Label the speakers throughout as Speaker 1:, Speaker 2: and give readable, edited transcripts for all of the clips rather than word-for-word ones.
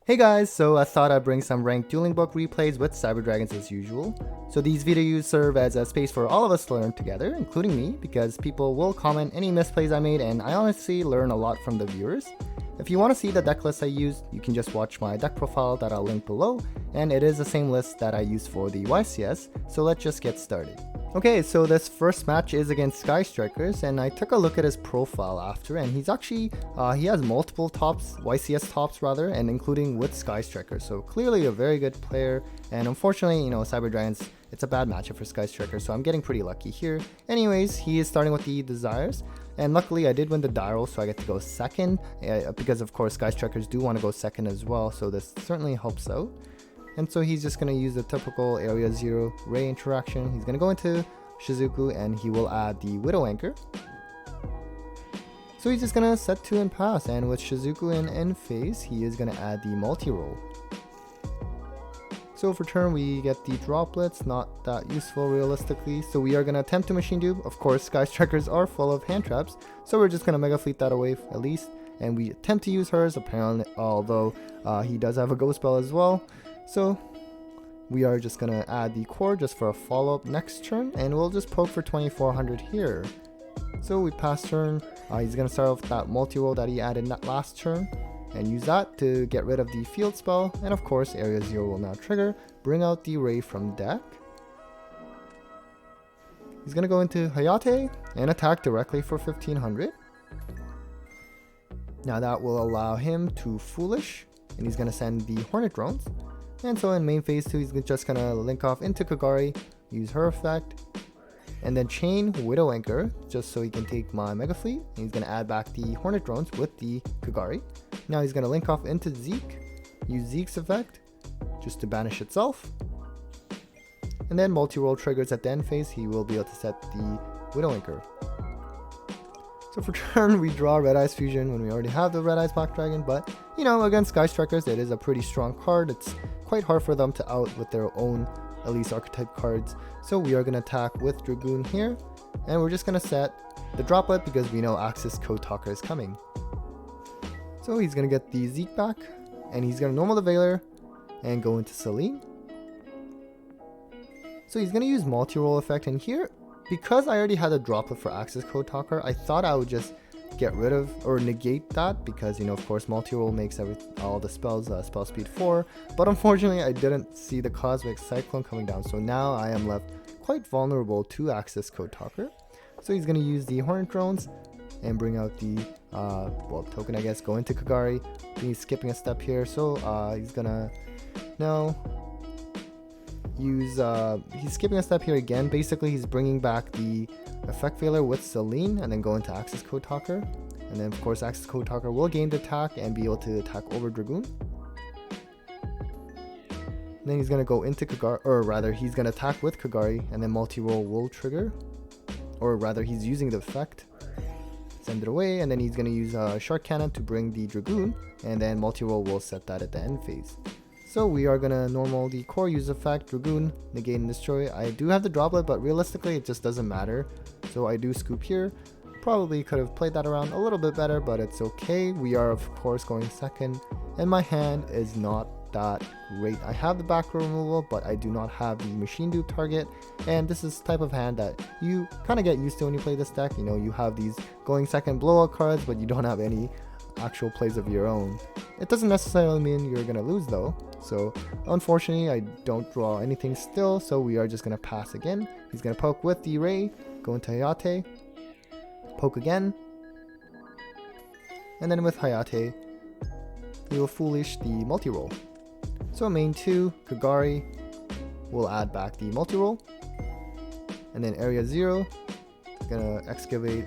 Speaker 1: Hey guys, so I thought I'd bring some ranked Dueling Book replays with Cyber Dragons as usual. So these videos serve as a space for all of us to learn together, including me, because people will comment any misplays I made and I honestly learn a lot from the viewers. If you want to see the deck list I used, you can just watch my deck profile that I'll link below, and it is the same list that I used for the YCS, so let's just get started. Okay, so this first match is against Sky Strikers, and I took a look at his profile after, and he's actually, he has multiple tops, YCS tops rather, and including with Sky Strikers, so clearly a very good player, and unfortunately, Cyber Dragons, it's a bad matchup for Sky Strikers, so I'm getting pretty lucky here. Anyways, he is starting with the Desires, and luckily I did win the die roll, so I get to go second, because of course Sky Strikers do want to go second as well, so this certainly helps out. And so he's just going to use the typical Area 0 Ray interaction. He's going to go into Shizuku and he will add the Widow Anchor. So he's just going to set 2 and pass, and with Shizuku in end phase, he is going to add the multi-roll. So for turn we get the droplets, not that useful realistically, so we are going to attempt to machine dupe. Of course Sky Strikers are full of hand traps, so we're just going to Mega Fleet that away at least, and we attempt to use Herz apparently, although he does have a ghost spell as well. So we are just going to add the core just for a follow-up next turn, and we'll just poke for 2400 here. So we pass turn, he's going to start off with that multi-roll that he added that last turn, and use that to get rid of the field spell, and of course Area 0 will now trigger, bring out the Ray from deck. He's going to go into Hayate and attack directly for 1500. Now that will allow him to Foolish, and he's going to send the Hornet Drones. And so in main phase 2, he's just going to link off into Kagari, use her effect, and then chain Widow Anchor, just so he can take my Mega Fleet. And he's going to add back the Hornet Drones with the Kagari. Now he's going to link off into Zeke, use Zeke's effect, just to banish itself. And then multi-roll triggers at the end phase, he will be able to set the Widow Anchor. So for turn, we draw Red Eyes Fusion when we already have the Red Eyes Black Dragon, but against Sky Strikers, it is a pretty strong card. It's quite hard for them to out with their own Elise archetype cards. So we are going to attack with Dragoon here, and we're just going to set the droplet because we know Axis Code Talker is coming. So he's going to get the Zeke back, and he's going to normal the Veiler and go into Celine. So he's going to use multi-roll effect, and here, because I already had a droplet for Axis Code Talker, I thought I would just get rid of or negate that because of course multi-roll makes all the spells spell speed 4, but unfortunately I didn't see the Cosmic Cyclone coming down, so now I am left quite vulnerable to Axis Code Talker. So he's going to use the Hornet Drones and bring out the token, I guess, go into Kagari. He's skipping a step here, so he's gonna now use he's skipping a step here again. Basically he's bringing back the effect Veiler with Celine and then go into Axis Code Talker, and then of course Axis Code Talker will gain the attack and be able to attack over Dragoon. And then he's going to go into Kagari, or rather he's going to attack with Kagari, and then multi-roll will trigger, or rather he's using the effect, send it away, and then he's going to use Shark Cannon to bring the Dragoon, and then multi-roll will set that at the end phase. So we are going to normal the core, use effect, Dragoon, negate and destroy. I do have the droplet, but realistically it just doesn't matter. So I do scoop here. Probably could have played that around a little bit better, but it's okay. We are of course going second, and my hand is not that great. I have the back row removal, but I do not have the machine dupe target, and this is the type of hand that you kind of get used to when you play this deck. You have these going second blowout cards, but you don't have any actual plays of your own. It doesn't necessarily mean you're gonna lose though, so unfortunately I don't draw anything still, so we are just gonna pass again. He's gonna poke with the Ray, go into Hayate, poke again, and then with Hayate he will Foolish the multi-roll. So main 2, Kagari will add back the multi-roll, and then Area 0 is gonna excavate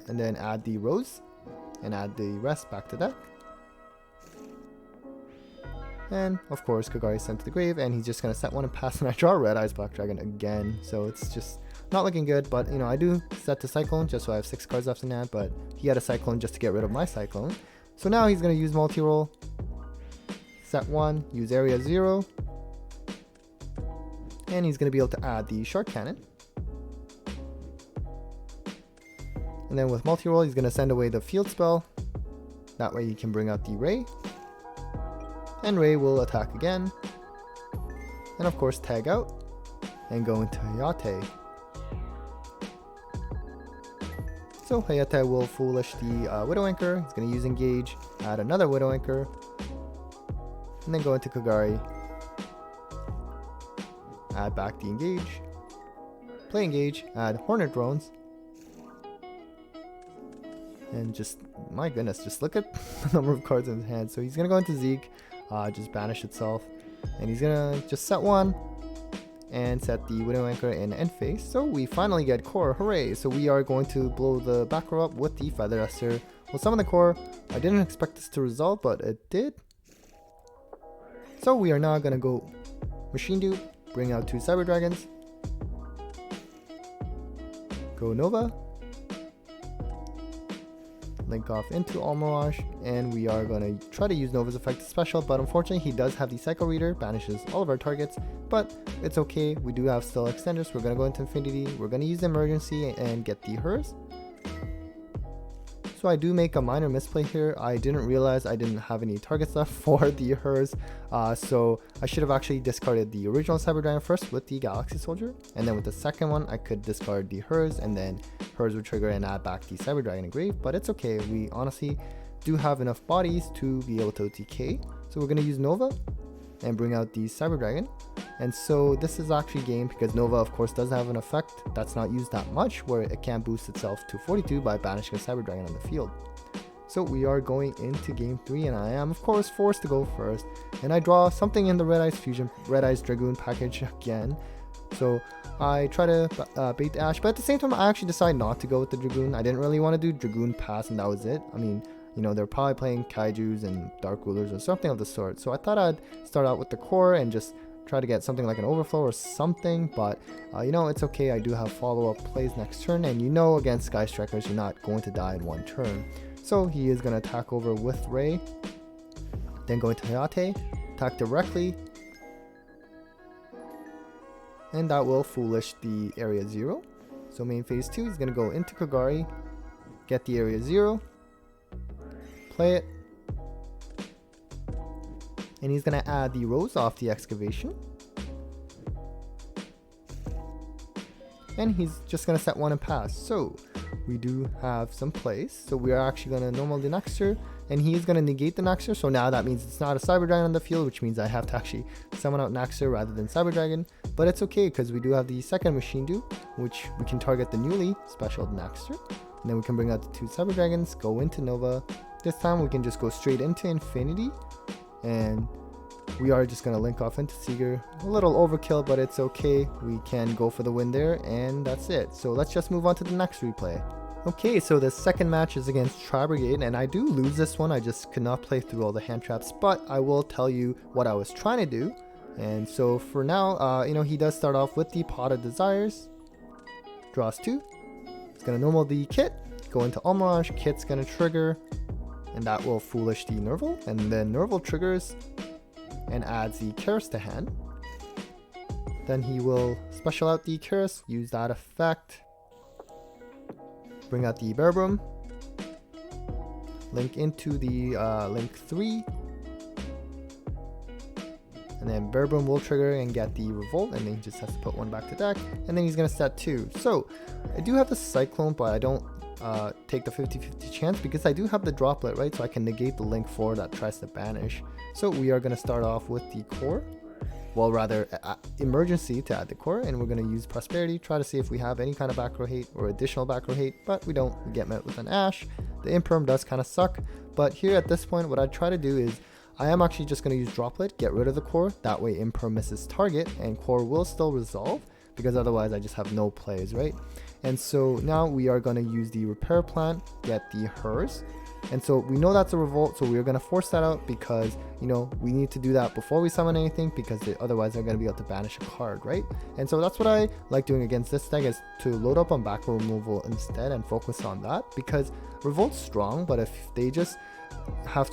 Speaker 1: and then add the Rose and add the rest back to deck. And of course Kagari sent to the grave, and he's just going to set 1 and pass, and I draw Red Eyes Black Dragon again, so it's just not looking good. But I do set the Cyclone just so I have 6 cards left in hand, but he had a Cyclone just to get rid of my Cyclone. So now he's going to use multi-roll, set 1, use Area 0, and he's going to be able to add the Shark Cannon. And then with multi-roll, he's going to send away the field spell. That way he can bring out the Ray. And Ray will attack again. And of course tag out and go into Hayate. So Hayate will foolish the Widow Anchor. He's going to use Engage, add another Widow Anchor, and then go into Kagari. Add back the Engage. Play Engage, add Hornet Drones. And just, my goodness, just look at the number of cards in his hand. So he's going to go into Zeke, just banish itself. And he's going to just set one and set the Widow Anchor in end phase. So we finally get core, hooray! So we are going to blow the back row up with the Feather Duster. We'll summon the core. I didn't expect this to resolve, but it did. So we are now going to go Machine Dupe, bring out 2 Cyber Dragons. Go Nova. Link off into All Mirage, and we are going to try to use Nova's effect special, but unfortunately he does have the Psycho Reader, banishes all of our targets, but it's okay, we do have still extenders. We're going to go into Infinity, we're going to use Emergency and get the Herz. So I do make a minor misplay here. I didn't realize I didn't have any targets left for the Herz, so I should have actually discarded the original Cyber Dragon first with the Galaxy Soldier, and then with the second one I could discard the Herz, and then Herz would trigger and add back the Cyber Dragon engraved. But it's okay, we honestly do have enough bodies to be able to TK. So we're going to use Nova and bring out the Cyber Dragon. And so this is actually game because Nova of course does have an effect that's not used that much, where it can boost itself to 42 by banishing a Cyber Dragon on the field. So we are going into game 3, and I am of course forced to go first, and I draw something in the Red Eyes Fusion, Red Eyes Dragoon package again. So I try to bait the Ash, but at the same time I actually decide not to go with the Dragoon. I didn't really want to do Dragoon pass, and that was it. I mean, you know, they're probably playing Kaijus and Dark Rulers or something of the sort. So I thought I'd start out with the core and just try to get something like an Overflow or something, but you know, it's okay. I do have follow-up plays next turn, and you know, against Sky Strikers, you're not going to die in one turn. So he is going to attack over with Ray, then go into Hayate, attack directly, and that will foolish the area 0. So main phase 2 is going to go into Kagari, get the area 0, play it, and he's going to add the Rose off the Excavation, and he's just going to set one and pass. So we do have some plays. So we are actually going to normal the Nexter, and he is going to negate the Nexter. So now that means it's not a Cyber Dragon on the field, which means I have to actually summon out Nexter rather than Cyber Dragon. But it's okay because we do have the second Machine Dupe, which we can target the newly special Nexter. And then we can bring out the 2 Cyber Dragons, go into Nova. This time we can just go straight into Infinity, and we are just going to link off into Seeger. A little overkill, but it's okay. We can go for the win there, and that's it. So let's just move on to the next replay. Okay, so the second match is against Tri-Brigade, and I do lose this one. I just could not play through all the hand traps, but I will tell you what I was trying to do. And so for now, you know, he does start off with the Pot of Desires. Draws 2. He's going to normal the Kit, go into All Mirage. Kit's going to trigger, and that will foolish the Nerval, and then Nerval triggers and adds the Karis to hand. Then he will special out the Karis, use that effect, bring out the Bearbroom, link into the link 3, and then Bearbroom will trigger and get the Revolt, and then he just has to put one back to deck, and then he's going to set 2. So I do have the Cyclone, but I don't take the 50-50 chance because I do have the Droplet, right? So I can negate the link 4 that tries to banish. So we are going to start off with the core, well rather Emergency to add the core, and we're going to use Prosperity, try to see if we have any kind of back row hate or additional back row hate, but we don't. We get met with an Ash. The Imperm does kind of suck, but here at this point what I try to do is I am actually just going to use Droplet, get rid of the core, that way Imperm misses target and core will still resolve, because otherwise I just have no plays, right? And so now we are going to use the Repair Plant, get the Herz. And so we know that's a Revolt, so we're going to force that out because, you know, we need to do that before we summon anything, because otherwise they're going to be able to banish a card, right? And so that's what I like doing against this deck, is to load up on back row removal instead and focus on that, because Revolt's strong, but if they just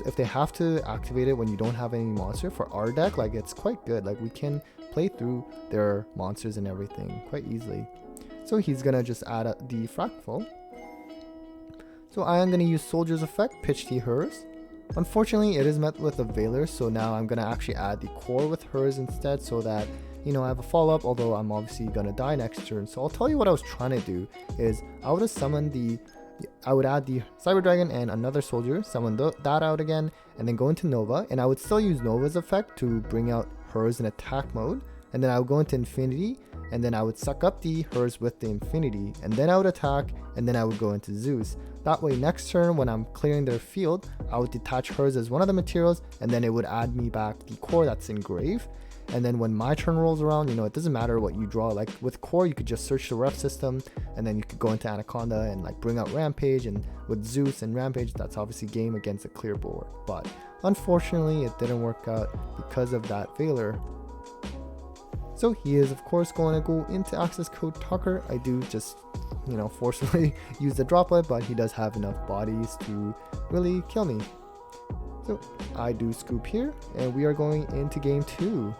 Speaker 1: if they have to activate it when you don't have any monster, for our deck, like, it's quite good. Like, we can play through their monsters and everything quite easily. So he's going to just add the Fractal. So I am going to use Soldier's effect, pitch the Herz, Unfortunately, it is met with a Veiler, so now I'm gonna actually add the core with Herz instead so that, you know, I have a follow-up, although I'm obviously gonna die next turn. So I'll tell you what I was trying to do is I would have summoned I would add the Cyber Dragon and another soldier, summon that out again, and then go into Nova, and I would still use Nova's effect to bring out Herz in attack mode, and then I would go into Infinity, and then I would suck up the Herz with the Infinity, and then I would attack, and then I would go into Zeus. That way next turn when I'm clearing their field, I would detach Herz as one of the materials, and then it would add me back the core that's engraved. And then when my turn rolls around, you know, it doesn't matter what you draw. Like with core, you could just search the ref system, and then you could go into Anaconda and like bring out Rampage, and with Zeus and Rampage, that's obviously game against a clear board. But unfortunately, it didn't work out because of that Veiler. So he is of course going to go into access code Tucker. I do just, you know, forcefully use the droplet, but he does have enough bodies to really kill me. So I do scoop here, and we are going into game 2.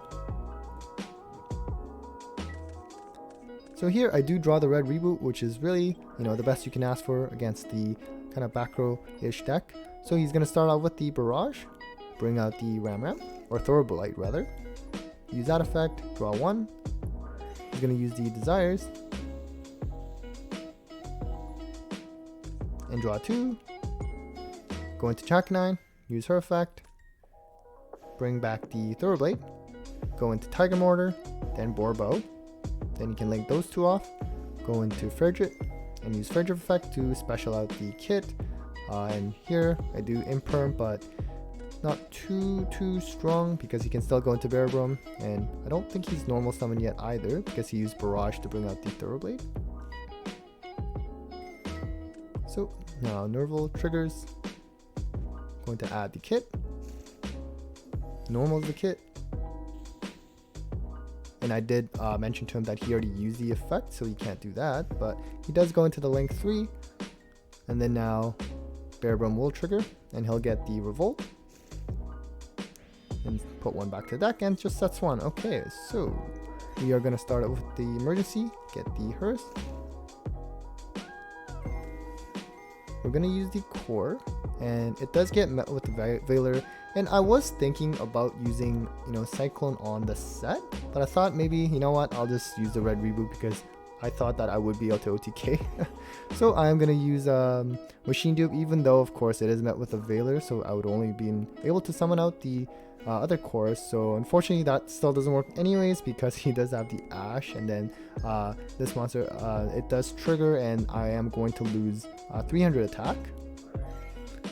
Speaker 1: So here I do draw the red reboot, which is really, you know, the best you can ask for against the kind of back row-ish deck. So he's going to start out with the Barrage, bring out the Ram, or Thoroughblight rather. Use that effect, draw 1. He's going to use the Desires, and draw 2. Go into Chakanine, use her effect, bring back the Thoroughblight, go into Tiger Mortar, then Boarbow. Then you can link those two off, go into Fredrit, and use Fredrit effect to special out the kit. And here I do Imperm, but not too strong because he can still go into Barabrum, and I don't think he's normal summon yet either because he used Barrage to bring out the Thoroughblade. So now Nerval triggers, going to add the kit, normal the kit, and I did mention to him that he already used the effect, so he can't do that, but he does go into the link 3, and then now Barabrum will trigger, and he'll get the Revolt, and put 1 back to the deck, and just sets 1. Okay, so we are going to start out with the emergency, get the Herz. We're going to use the core, and it does get met with the Veiler, and I was thinking about using, you know, Cyclone on the set, but I thought maybe, you know what, I'll just use the red reboot because I thought that I would be able to OTK. So I'm going to use Machine Dupe, even though of course it is met with a Veiler, so I would only be able to summon out the other cores. So unfortunately that still doesn't work anyways because he does have the Ash, and then this monster, it does trigger, and I am going to lose 300 attack.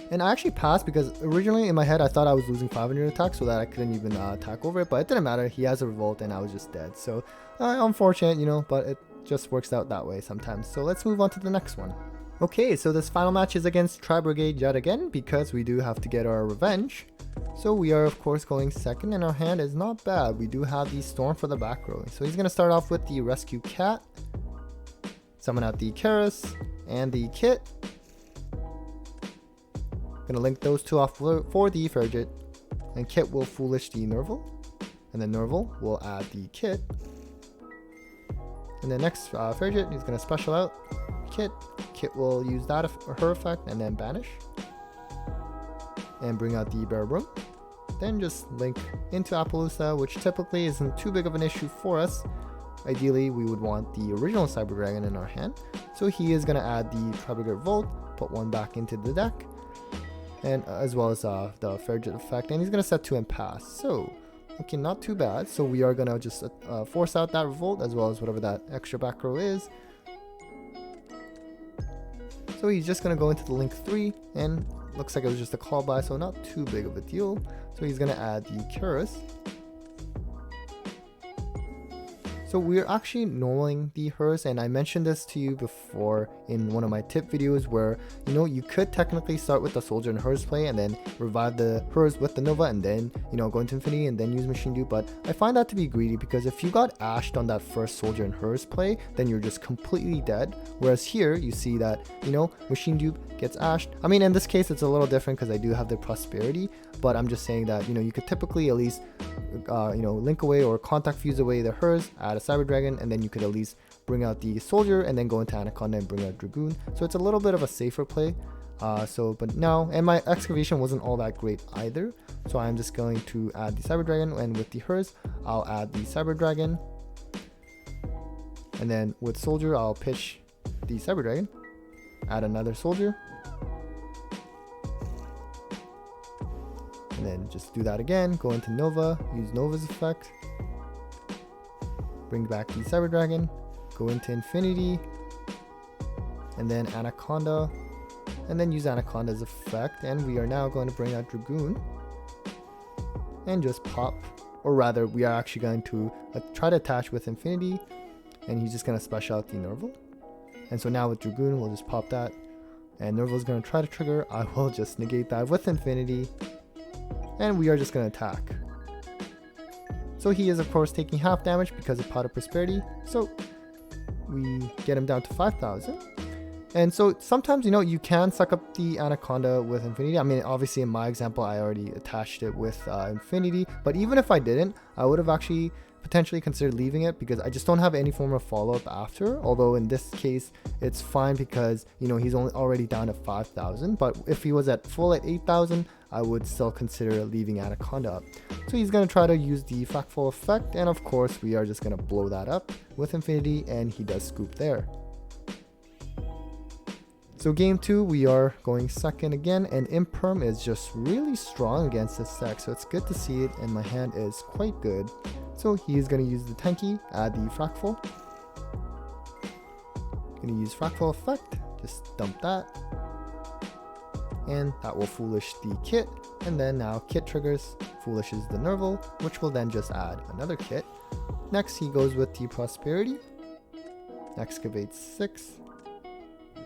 Speaker 1: And I actually passed because originally in my head I thought I was losing 500 attack so that I couldn't even attack over it, but it didn't matter. He has a Revolt and I was just dead. So unfortunate, you know, but it just works out that way sometimes. So let's move on to the next one. Okay, so this final match is against Tri-Brigade yet again because we do have to get our revenge. So we are of course going second, and our hand is not bad. We do have the Storm for the back row. So he's going to start off with the Rescue Cat, summon out the Karis and the Kit. Gonna link those two off for the Fredrit, and Kit will Foolish the Nerval, and then Nerval will add the Kit, and then next Fredrit is gonna special out Kit. Kit will use that her effect and then banish, and bring out the Barabrum. Then just link into Apollousa, which typically isn't too big of an issue for us. Ideally, we would want the original Cyber Dragon in our hand, so he is gonna add the Tri-Brigade Volt, put 1 back into the deck, and as well as the Fredrit effect, and he's going to set 2 and pass. So, okay, not too bad. So we are going to just force out that Revolt as well as whatever that extra back row is. So he's just going to go into the link 3, and looks like it was just a call by, so not too big of a deal. So he's going to add the Karis. So we're actually normaling the Herz, and I mentioned this to you before in one of my tip videos where, you know, you could technically start with the Soldier and Herz play and then revive the Herz with the Nova and then, you know, go into Infinity and then use Machine Dupe, but I find that to be greedy because if you got ashed on that first Soldier and Herz play, then you're just completely dead, whereas here you see that, you know, Machine Dupe gets ashed. I mean, in this case it's a little different because I do have the Prosperity, but I'm just saying that, you know, you could typically at least you know, link away or contact fuse away the Herz, add a Cyber Dragon, and then you could at least bring out the Soldier and then go into Anaconda and bring out Dragoon. So it's a little bit of a safer play. But no, and my excavation wasn't all that great either. So I'm just going to add the Cyber Dragon, and with the Herz, I'll add the Cyber Dragon. And then with Soldier, I'll pitch the Cyber Dragon, add another Soldier. And then just do that again, go into Nova, use Nova's effect. Bring back the Cyber Dragon, go into Infinity, and then Anaconda, and then use Anaconda's effect. And we are now going to bring out Dragoon and just pop, or rather we are actually going to try to attach with Infinity, and he's just going to special out the Nerval. And so now with Dragoon we'll just pop that, and Nerval's going to try to trigger. I will just negate that with Infinity, and we are just going to attack. So he is of course taking half damage because of Pot of Prosperity, so we get him down to 5,000. And so sometimes, you know, you can suck up the Anaconda with Infinity. I mean, obviously in my example, I already attached it with Infinity. But even if I didn't, I would have actually potentially considered leaving it because I just don't have any form of follow-up after. Although in this case, it's fine because, you know, he's already down to 5,000. But if he was at full at 8,000, I would still consider leaving Anaconda up. So he's going to try to use the Fractal effect. And of course, we are just going to blow that up with Infinity. And he does scoop there. So game 2, we are going second again, and Imperm is just really strong against this deck, so it's good to see it, and my hand is quite good. So he is going to use the Tenki, add the Fractal. Going to use Fractal effect, just dump that. And that will Foolish the Kit, and then now Kit triggers, Foolishes the Nerval, which will then just add another Kit. Next he goes with the Prosperity, excavates 6.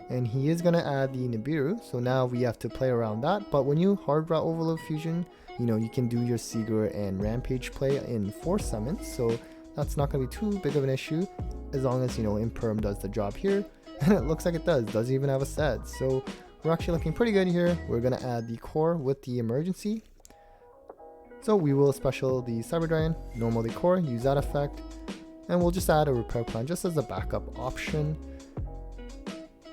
Speaker 1: And he is going to add the Nibiru, so now we have to play around that. But when you hard route Overload Fusion, you know, you can do your Seeger and Rampage play in 4 summons, so that's not going to be too big of an issue as long as, you know, Imperm does the job here. And it looks like it doesn't even have a set, so we're actually looking pretty good here. We're going to add the Core with the Emergency. So we will special the Cyber Dragon, normal the Core, use that effect, and we'll just add a Repair Plan just as a backup option.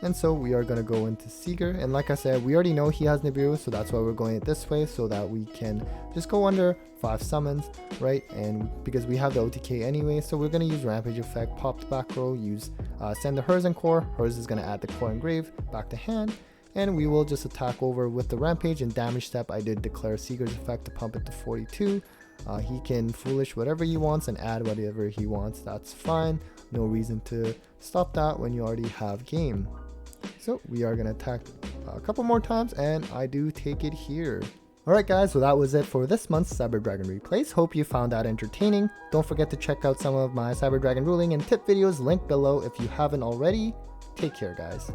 Speaker 1: And so we are going to go into Seeger, and like I said, we already know he has Nibiru, so that's why we're going it this way, so that we can just go under 5 summons, right? And because we have the OTK anyway, so we're going to use Rampage effect, pop the back row, use send the Herz and Core. Herz is going to add the Core Engrave back to hand, and we will just attack over with the Rampage. And damage step, I did declare Seeger's effect to pump it to 42. He can Foolish whatever he wants and add whatever he wants, that's fine. No reason to stop that when you already have game. So we are going to attack a couple more times, and I do take it here. Alright guys, so that was it for this month's Cyber Dragon replays. Hope you found that entertaining. Don't forget to check out some of my Cyber Dragon ruling and tip videos linked below if you haven't already. Take care guys.